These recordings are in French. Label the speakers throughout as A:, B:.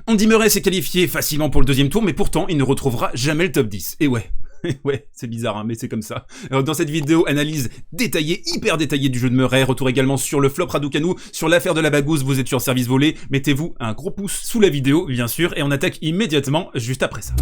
A: Andy Murray s'est qualifié facilement pour le deuxième tour, mais pourtant il ne retrouvera jamais le top 10. Et ouais. Ouais, c'est bizarre, hein, mais c'est comme ça. Alors, dans cette vidéo, analyse détaillée, hyper détaillée du jeu de Murray, retour également sur le flop Raducanu, sur l'affaire de la bagousse, vous êtes sur service volé, mettez-vous un gros pouce sous la vidéo, bien sûr, et on attaque immédiatement juste après ça.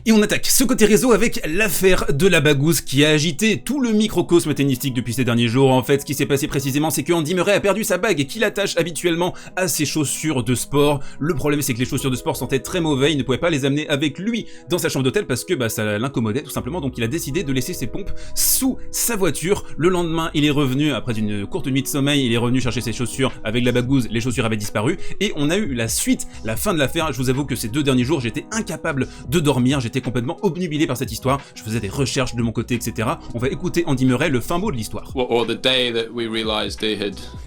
A: Et on attaque ce côté réseau avec l'affaire de la bagousse qui a agité tout le microcosme tennistique depuis ces derniers jours. En fait, ce qui s'est passé précisément, c'est que Andy Murray a perdu sa bague et qu'il attache habituellement à ses chaussures de sport. Le problème, c'est que les chaussures de sport sentaient très mauvais, il ne pouvait pas les amener avec lui dans sa chambre d'hôtel parce que ça l'incommodait tout simplement, donc il a décidé de laisser ses pompes sous sa voiture. Le lendemain, il est revenu, après une courte nuit de sommeil, il est revenu chercher ses chaussures avec la bagousse, les chaussures avaient disparu, et on a eu la suite, la fin de l'affaire. Je vous avoue que ces 2 derniers jours, j'étais incapable de dormir, j'étais complètement obnubilé par cette histoire, je faisais des recherches de mon côté, etc. On va écouter Andy Murray, le fin mot de l'histoire.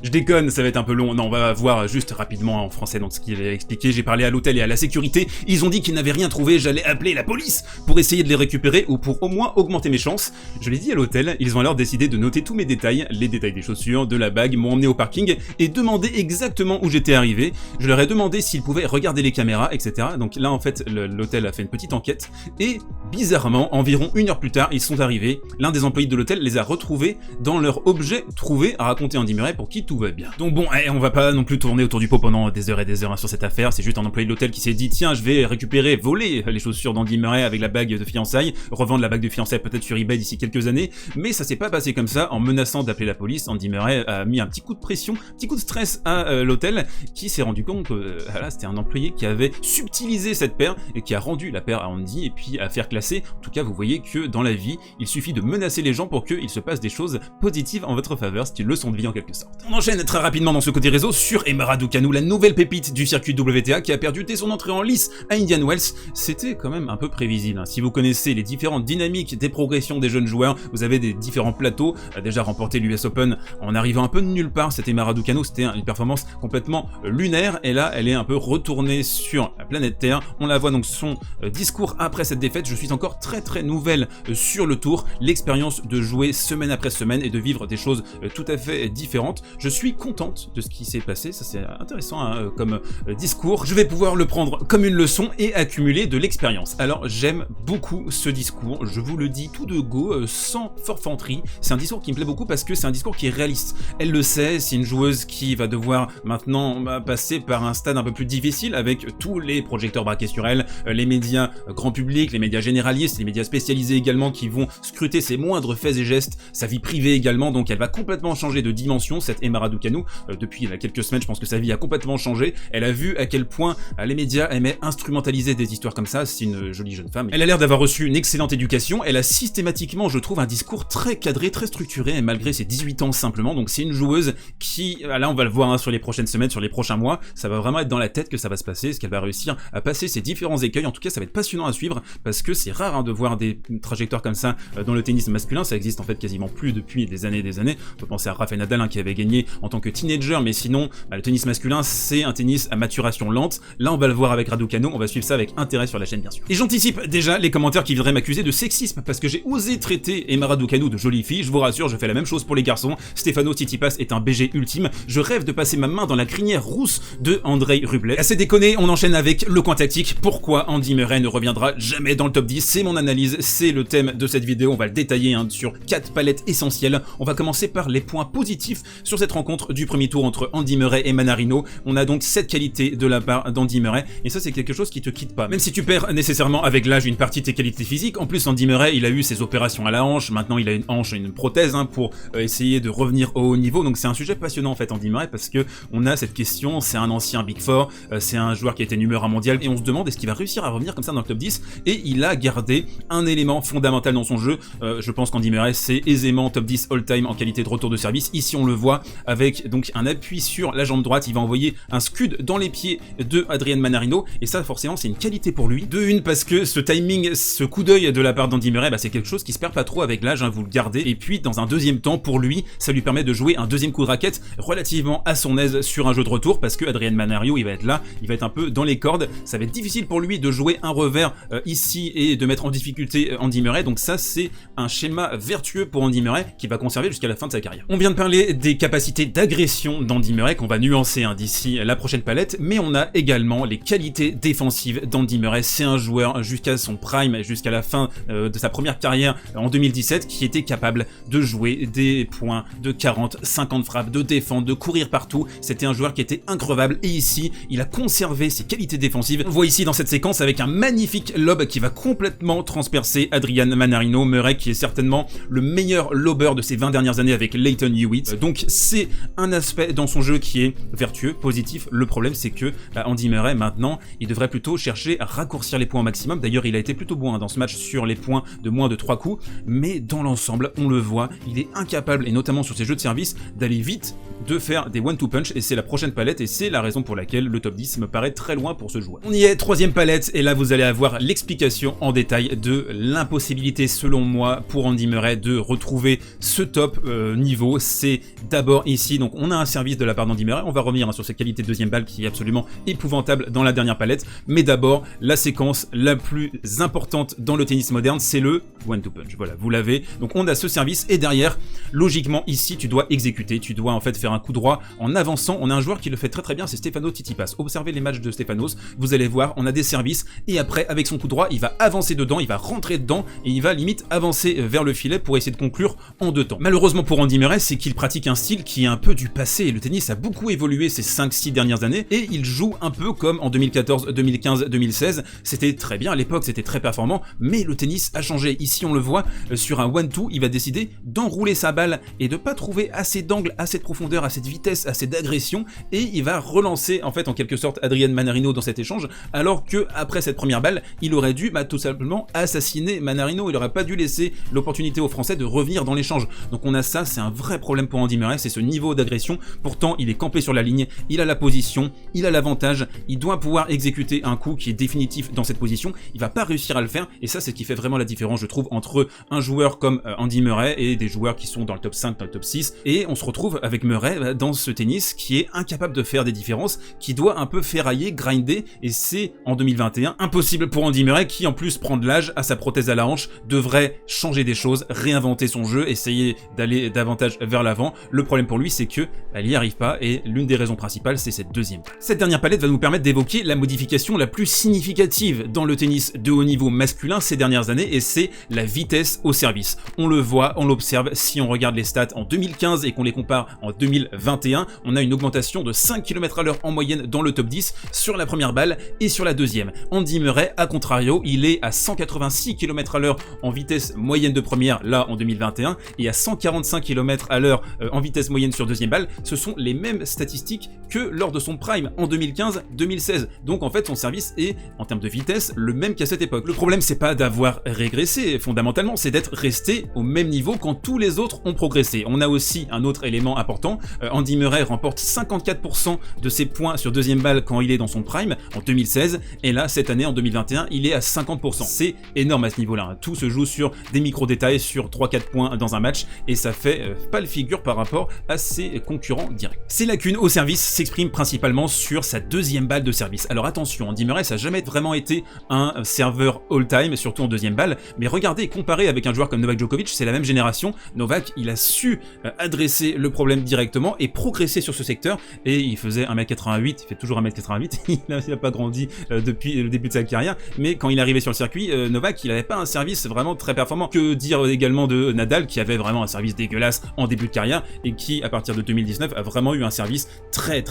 A: Je déconne, ça va être un peu long, non, on va voir juste rapidement en français donc ce qu'il a expliqué. J'ai parlé à l'hôtel et à la sécurité, ils ont dit qu'ils n'avaient rien trouvé, j'allais appeler la police pour essayer de les récupérer ou pour au moins augmenter mes chances. Je l'ai dit à l'hôtel, ils ont alors décidé de noter tous mes détails, les détails des chaussures, de la bague, m'ont emmené au parking et demandé exactement où j'étais arrivé. Je leur ai demandé s'ils pouvaient regarder les caméras, etc. Donc là en fait l'hôtel a fait une petite enquête et bizarrement, environ 1 heure plus tard, ils sont arrivés. L'un des employés de l'hôtel les a retrouvés dans leur objet trouvé à raconter Andy Murray pour qui tout va bien. Donc bon, on va pas non plus tourner autour du pot pendant des heures et des heures hein, sur cette affaire. C'est juste un employé de l'hôtel qui s'est dit tiens, je vais récupérer, voler les chaussures d'Andy Murray avec la bague de fiançailles, revendre la bague de fiançailles peut-être sur eBay d'ici quelques années. Mais ça s'est pas passé comme ça. En menaçant d'appeler la police, Andy Murray a mis un petit coup de pression, un petit coup de stress à l'hôtel qui s'est rendu compte que voilà, c'était un employé qui avait subtilisé cette paire et qui a rendu la paire à Andy et puis à faire classer. En tout cas, vous voyez que dans la vie, il suffit de menacer les gens pour qu'il se passe des choses positives en votre faveur. C'est une leçon de vie en quelque sorte. On enchaîne très rapidement dans ce côté réseau sur Emma Raducanu, la nouvelle pépite du circuit WTA qui a perdu dès son entrée en lice à Indian Wells. C'était quand même un peu prévisible. Hein. Si vous connaissez les différentes dynamiques des progressions des jeunes joueurs, vous avez des différents plateaux. A déjà remporté l'US Open en arrivant un peu de nulle part. C'était Emma Raducanu, c'était une performance complètement lunaire. Et là, elle est un peu retournée sur la planète Terre. On la voit donc son discours après cette défaite. Je suis encore très nouvelle sur le tour, l'expérience de jouer semaine après semaine et de vivre des choses tout à fait différentes. Je suis contente de ce qui s'est passé, ça c'est intéressant hein, comme discours. Je vais pouvoir le prendre comme une leçon et accumuler de l'expérience. Alors j'aime beaucoup ce discours, je vous le dis tout de go, sans forfanterie. C'est un discours qui me plaît beaucoup parce que c'est un discours qui est réaliste. Elle le sait, c'est une joueuse qui va devoir maintenant passer par un stade un peu plus difficile avec tous les projecteurs braqués sur elle, les médias grand public, les médias généralistes, les médias spécialisés également qui vont scruter ses moindres faits et gestes, sa vie privée également, donc elle va complètement changer de dimension, cette Emma Raducanu. Depuis quelques semaines, je pense que sa vie a complètement changé. Elle a vu à quel point les médias aimaient instrumentaliser des histoires comme ça. C'est une jolie jeune femme. Elle a l'air d'avoir reçu une excellente éducation. Elle a systématiquement, je trouve, un discours très cadré, très structuré, malgré ses 18 ans simplement. Donc c'est une joueuse qui, là on va le voir hein, sur les prochaines semaines, sur les prochains mois, ça va vraiment être dans la tête que ça va se passer, est-ce qu'elle va réussir à passer ces différents écueils. En tout cas, ça va être passionnant à suivre parce que c'est rare hein, de voir des trajectoires comme ça dans le tennis masculin. Ça existe en fait quasiment plus depuis des années et des années. On peut penser à Rafael Nadal hein, qui avait gagné en tant que teenager, mais sinon le tennis masculin c'est un tennis à maturation lente. Là on va le voir avec Raducanu, on va suivre ça avec intérêt sur la chaîne bien sûr. Et j'anticipe déjà les commentaires qui viendraient m'accuser de sexisme parce que j'ai osé traiter Emma Raducanu de jolie fille. Je vous rassure, je fais la même chose pour les garçons. Stefano Tsitsipas est un BG ultime. Je rêve de passer ma main dans la crinière rousse de Andrei Rublev. Assez déconné, on enchaîne avec le coin tactique. Pourquoi Andy Murray ne reviendra jamais dans le top 10? C'est mon analyse, c'est le thème de cette vidéo. On va le détailler hein, sur 4 palettes essentielles. On va commencer par les points positifs sur cette rencontre du premier tour entre Andy Murray et Mannarino. On a donc cette qualité de la part d'Andy Murray et ça c'est quelque chose qui te quitte pas. Même si tu perds nécessairement avec l'âge une partie de tes qualités physiques, en plus Andy Murray il a eu ses opérations à la hanche, maintenant il a une hanche et une prothèse hein, pour essayer de revenir au haut niveau. Donc c'est un sujet passionnant en fait Andy Murray parce que on a cette question, c'est un ancien Big Four, c'est un joueur qui a été numéro 1 mondial et on se demande est-ce qu'il va réussir à revenir comme ça dans le top 10 et il a gardé un élément fondamental dans son jeu. Je pense qu'Andy Murray c'est aisément top 10 all-time en qualité de retour de service. Ici on le voit avec donc un appui sur la jambe droite, il va envoyer un scud dans les pieds de Adrian Mannarino et ça forcément c'est une qualité pour lui. De une parce que ce timing, ce coup d'œil de la part d'Andy Murray, c'est quelque chose qui se perd pas trop avec l'âge, hein, vous le gardez. Et puis dans un deuxième temps pour lui, ça lui permet de jouer un deuxième coup de raquette relativement à son aise sur un jeu de retour parce que Adrian Mannarino il va être là, il va être un peu dans les cordes, ça va être difficile pour lui de jouer un revers ici et de mettre en difficulté Andy Murray. Donc ça, c'est un schéma vertueux pour Andy Murray qui va conserver jusqu'à la fin de sa carrière. On vient de parler des capacités d'agression d'Andy Murray qu'on va nuancer d'ici la prochaine palette, mais on a également les qualités défensives d'Andy Murray. C'est un joueur jusqu'à son prime, jusqu'à la fin de sa première carrière en 2017, qui était capable de jouer des points de 40, 50 frappes, de défendre, de courir partout. C'était un joueur qui était increvable et ici, il a conservé ses qualités défensives. On voit ici dans cette séquence avec un magnifique lob qui va complètement transpercer Adrian Mannarino. Murray qui est certainement le meilleur lobber de ces 20 dernières années avec Lleyton Hewitt. Donc c'est un aspect dans son jeu qui est vertueux, positif. Le problème c'est que Andy Murray maintenant, il devrait plutôt chercher à raccourcir les points au maximum. D'ailleurs il a été plutôt bon dans ce match sur les points de moins de 3 coups, mais dans l'ensemble on le voit, il est incapable, et notamment sur ses jeux de service, d'aller vite, de faire des one-two punch, et c'est la prochaine palette et c'est la raison pour laquelle le top 10 me paraît très loin pour ce joueur. On y est, troisième palette, et là vous allez avoir l'explication en détail de l'impossibilité selon moi pour Andy Murray de retrouver ce top niveau. C'est d'abord ici, donc on a un service de la part d'Andy Murray, on va revenir sur cette qualité de deuxième balle qui est absolument épouvantable dans la dernière palette, mais d'abord la séquence la plus importante dans le tennis moderne, c'est le one-two punch. Voilà, vous l'avez, donc on a ce service et derrière, logiquement ici tu dois exécuter, tu dois en fait faire un coup droit en avançant. On a un joueur qui le fait très bien, c'est Stefanos Tsitsipas. Observez les matchs de Stefanos, vous allez voir, on a des services et après avec son coup droit il va avancer dedans, il va rentrer dedans et il va limite avancer vers le filet pour essayer de conclure en 2 temps. Malheureusement pour Andy Murray, c'est qu'il pratique un style qui est un peu du passé et le tennis a beaucoup évolué ces 5-6 dernières années et il joue un peu comme en 2014, 2015, 2016. C'était très bien à l'époque, c'était très performant, mais le tennis a changé. Ici on le voit, sur un 1-2, il va décider d'enrouler sa balle et de pas trouver assez d'angle, assez de profondeur, assez de vitesse, assez d'agression, et il va relancer en fait en quelque sorte Adrian Mannarino dans cet échange, alors que après cette première balle, il aurait dû tout simplement assassiner Mannarino. Il aurait pas dû laisser l'opportunité aux Français de revenir dans l'échange. Donc on a ça, c'est un vrai problème pour Andy Murray, c'est ce niveau d'agression. Pourtant il est campé sur la ligne, il a la position, il a l'avantage, il doit pouvoir exécuter un coup qui est définitif dans cette position. Il va pas réussir à le faire et ça c'est ce qui fait vraiment la différence je trouve entre un joueur comme Andy Murray et des joueurs qui sont dans le top 5, dans le top 6, et on se retrouve avec Murray dans ce tennis qui est incapable de faire des différences, qui doit un peu ferrailler, grinder, et c'est en 2021 impossible pour Andy Murray qui en plus prend de l'âge, à sa prothèse à la hanche, devrait changer des choses, réinventer son jeu, essayer d'aller davantage vers l'avant. Le problème pour lui c'est que elle n'y arrive pas et l'une des raisons principales c'est cette deuxième. Cette dernière palette va nous permettre d'évoquer la modification la plus significative dans le tennis de haut niveau masculin ces dernières années et c'est la vitesse au service. On le voit, on l'observe, si on regarde les stats en 2015 et qu'on les compare en 2021, on a une augmentation de 5 km/h en moyenne dans le top 10 sur la première balle et sur la deuxième. Andy Murray, à contrario, il est à 186 km/h en vitesse moyenne de première, là en 2021, et à 145 km/h en vitesse moyenne sur deuxième balle. Ce sont les mêmes statistiques que lors de son prime en 2015-2016. Donc en fait son service est, en termes de vitesse, le même qu'à cette époque. Le problème c'est pas d'avoir régressé fondamentalement, c'est d'être resté au même niveau quand tous les autres ont progressé. On a aussi un autre élément important, Andy Murray remporte 54% de ses points sur deuxième balle quand il est dans son prime en 2016, et là cette année en 2021 il est à 50%. C'est énorme à ce niveau-là, tout se joue sur des micro-détails, sur 3-4 points dans un match, et ça fait pas le figure par rapport à ses concurrents directs. Ses lacunes au service s'expriment principalement sur sa deuxième balle de service. Alors attention, Andy Murray ça n'a jamais vraiment été un serveur all-time, surtout en deuxième balle, mais regardez, comparé avec un joueur comme Novak Djokovic, c'est la même génération, Novak il a su adresser le problème directement et progresser sur ce secteur, et il faisait 1m88, il fait toujours 1m88, il n'a pas grandi depuis le début de sa carrière, mais quand il arrivait sur le circuit, Novak il n'avait pas un service vraiment très performant. Que dire également de Nadal qui avait vraiment un service dégueulasse en début de carrière et qui à partir de 2019 a vraiment eu un service très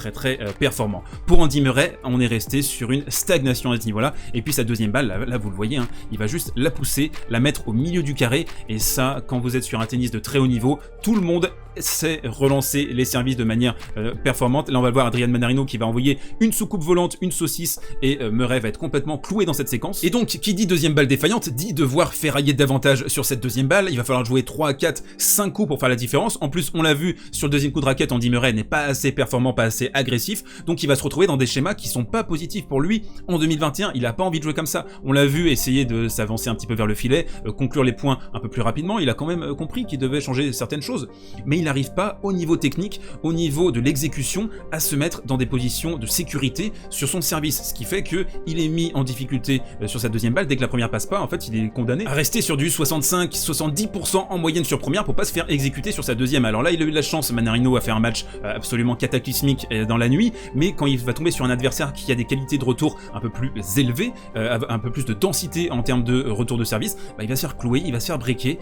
A: performant. Pour Andy Murray, on est resté sur une stagnation à ce niveau-là, et puis sa deuxième balle, là vous le voyez, il va juste la pousser, la mettre au milieu du carré, et ça, quand vous êtes sur un tennis de très haut niveau, tout le monde sait relancer les services de manière performante. Là on va le voir, Adrian Mannarino qui va envoyer une soucoupe volante, une saucisse, et Murray va être complètement cloué dans cette séquence. Et donc qui dit deuxième balle défaillante dit devoir ferrailler davantage sur cette deuxième balle. Il va falloir jouer 3, 4, 5 coups pour faire la différence. En plus on l'a vu sur le deuxième coup de raquette, Andy Murray n'est pas assez performant, pas assez agressif, donc il va se retrouver dans des schémas qui sont pas positifs pour lui en 2021. Il a pas envie de jouer comme ça. On l'a vu essayer de s'avancer un petit peu vers le filet, conclure les points un peu plus rapidement. Il a quand même compris qu'il devait changer certaines choses, mais il n'arrive pas au niveau technique, au niveau de l'exécution, à se mettre dans des positions de sécurité sur son service, ce qui fait qu'il est mis en difficulté sur sa deuxième balle. Dès que la première passe pas, en fait, il est condamné à rester sur du 65-70% en moyenne sur première pour pas se faire exécuter sur sa deuxième. Alors là, il a eu de la chance, Mannarino a fait un match absolument cataclysmique dans la nuit, mais quand il va tomber sur un adversaire qui a des qualités de retour un peu plus élevées, un peu plus de densité en termes de retour de service, bah, il va se faire clouer, il va se faire breaker,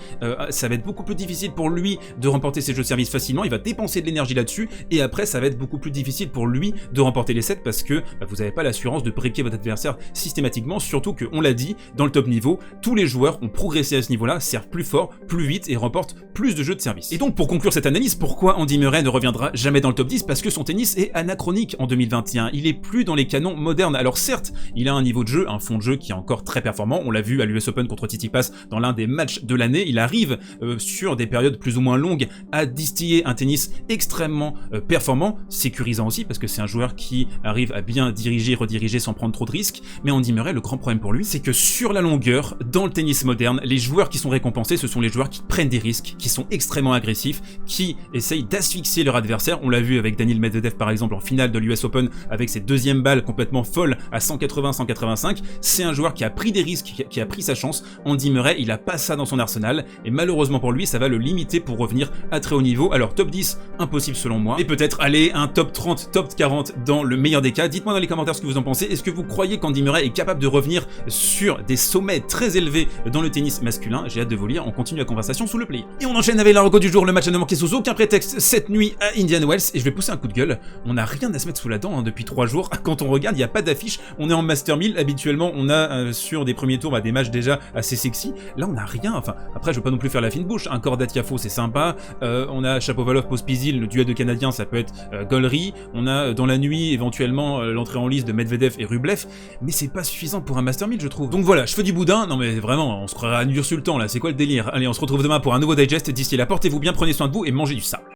A: ça va être beaucoup plus difficile pour lui de remporter ses jeux de service facilement, il va dépenser de l'énergie là-dessus, et après ça va être beaucoup plus difficile pour lui de remporter les sets parce que bah, vous n'avez pas l'assurance de breaker votre adversaire systématiquement, surtout que, on l'a dit, dans le top niveau, tous les joueurs ont progressé à ce niveau-là, servent plus fort, plus vite et remportent plus de jeux de service. Et donc pour conclure cette analyse, pourquoi Andy Murray ne reviendra jamais dans le top 10? Parce que son tennis est anachronique en 2021, il est plus dans les canons modernes. Alors certes, il a un niveau de jeu, un fond de jeu qui est encore très performant, on l'a vu à l'US Open contre Tsitsipas dans l'un des matchs de l'année, il arrive sur des périodes plus ou moins longues à distiller un tennis extrêmement performant, sécurisant aussi parce que c'est un joueur qui arrive à bien diriger, rediriger sans prendre trop de risques. Mais Andy Murray, le grand problème pour lui, c'est que sur la longueur, dans le tennis moderne, les joueurs qui sont récompensés, ce sont les joueurs qui prennent des risques, qui sont extrêmement agressifs, qui essayent d'asphyxier leur adversaire. On l'a vu avec Daniil Medvedev par exemple en finale de l'US Open avec ses deuxièmes balles complètement folles à 180-185. C'est un joueur qui a pris des risques, qui a pris sa chance. Andy Murray, il a pas ça dans son arsenal et malheureusement pour lui, ça va le limiter pour revenir à très haut niveau. Alors top 10, impossible selon moi, et peut-être aller un top 30, top 40 dans le meilleur des cas. Dites-moi dans les commentaires ce que vous en pensez. Est-ce que vous croyez qu'Andy Murray est capable de revenir sur des sommets très élevés dans le tennis masculin? J'ai hâte de vous lire, on continue la conversation sous le player. Et on enchaîne avec la reco du jour, le match à ne manquer sous aucun prétexte cette nuit à Indian Wells, et je vais pousser un coup de gueule. On n'a rien à se mettre sous la dent depuis 3 jours. Quand on regarde, il n'y a pas d'affiche, on est en Master 1000, habituellement on a sur des premiers tours des matchs déjà assez sexy. Là on n'a rien, enfin après je veux pas non plus faire la fine bouche, un Cordat Tiafoe c'est sympa, on a Shapovalov Pospisil, le duel de Canadiens ça peut être Gollery, on a dans la nuit éventuellement l'entrée en lice de Medvedev et Rublev, mais c'est pas suffisant pour un Master 1000 je trouve. Donc voilà, je fais du boudin, non mais vraiment, on se croirait à Nur Sultan là, c'est quoi le délire? Allez, on se retrouve demain pour un nouveau digest, d'ici là portez-vous bien, prenez soin de vous et mangez du sable.